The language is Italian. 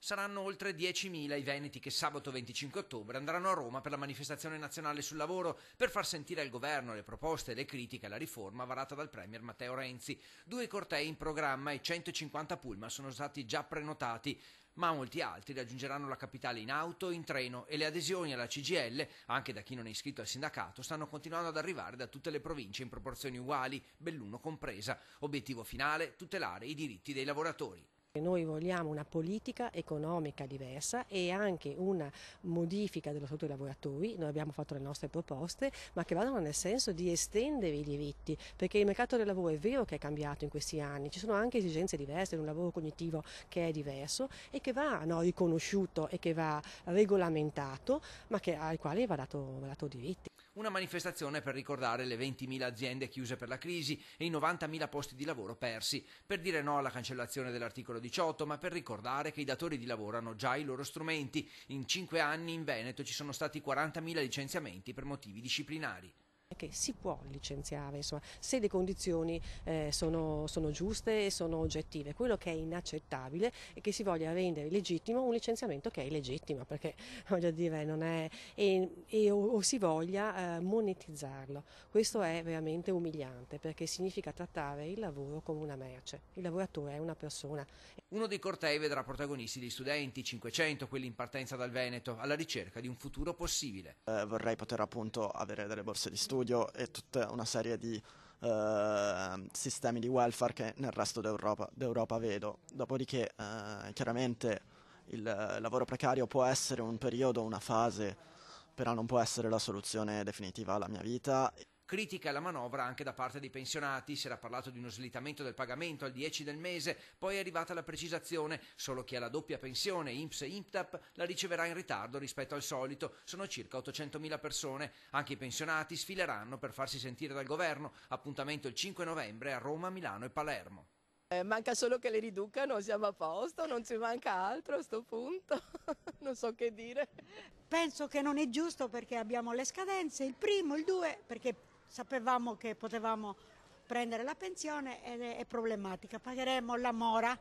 Saranno oltre 10.000 i veneti che sabato 25 ottobre andranno a Roma per la manifestazione nazionale sul lavoro per far sentire al governo le proposte e le critiche alla riforma varata dal premier Matteo Renzi. 2 cortei in programma e 150 pullman sono stati già prenotati, ma molti altri raggiungeranno la capitale in auto, in treno, e le adesioni alla CGIL, anche da chi non è iscritto al sindacato, stanno continuando ad arrivare da tutte le province in proporzioni uguali, Belluno compresa. Obiettivo finale: tutelare i diritti dei lavoratori. Noi vogliamo una politica economica diversa e anche una modifica dello Statuto dei lavoratori. Noi abbiamo fatto le nostre proposte, ma che vadano nel senso di estendere i diritti, perché il mercato del lavoro è vero che è cambiato in questi anni, ci sono anche esigenze diverse, un lavoro cognitivo che è diverso e che va riconosciuto e che va regolamentato, ma al quale va dato diritti. Una manifestazione per ricordare le 20.000 aziende chiuse per la crisi e i 90.000 posti di lavoro persi, per dire no alla cancellazione dell'articolo 18, ma per ricordare che i datori di lavoro hanno già i loro strumenti. In 5 anni in Veneto ci sono stati 40.000 licenziamenti per motivi disciplinari. Che si può licenziare, insomma, se le condizioni sono giuste e sono oggettive. Quello che è inaccettabile è che si voglia rendere legittimo un licenziamento che è illegittimo, perché voglio dire non è o si voglia monetizzarlo. Questo è veramente umiliante, perché significa trattare il lavoro come una merce. Il lavoratore è una persona. Uno dei cortei vedrà protagonisti gli studenti, 500 quelli in partenza dal Veneto, alla ricerca di un futuro possibile. Vorrei poter appunto avere delle borse di studio e tutta una serie di sistemi di welfare che nel resto d'Europa vedo. Dopodiché chiaramente il lavoro precario può essere un periodo, una fase, però non può essere la soluzione definitiva alla mia vita. Critica alla manovra anche da parte dei pensionati. Si era parlato di uno slittamento del pagamento al 10 del mese, poi è arrivata la precisazione: solo chi ha la doppia pensione INPS e INPDAP la riceverà in ritardo rispetto al solito. Sono circa 800.000 persone. Anche i pensionati sfileranno per farsi sentire dal governo. Appuntamento il 5 novembre a Roma, Milano e Palermo. Manca solo che le riducano, siamo a posto, non ci manca altro a sto punto, non so che dire. Penso che non è giusto, perché abbiamo le scadenze, il primo, il 2, perché sapevamo che potevamo prendere la pensione ed è problematica, pagheremo la mora.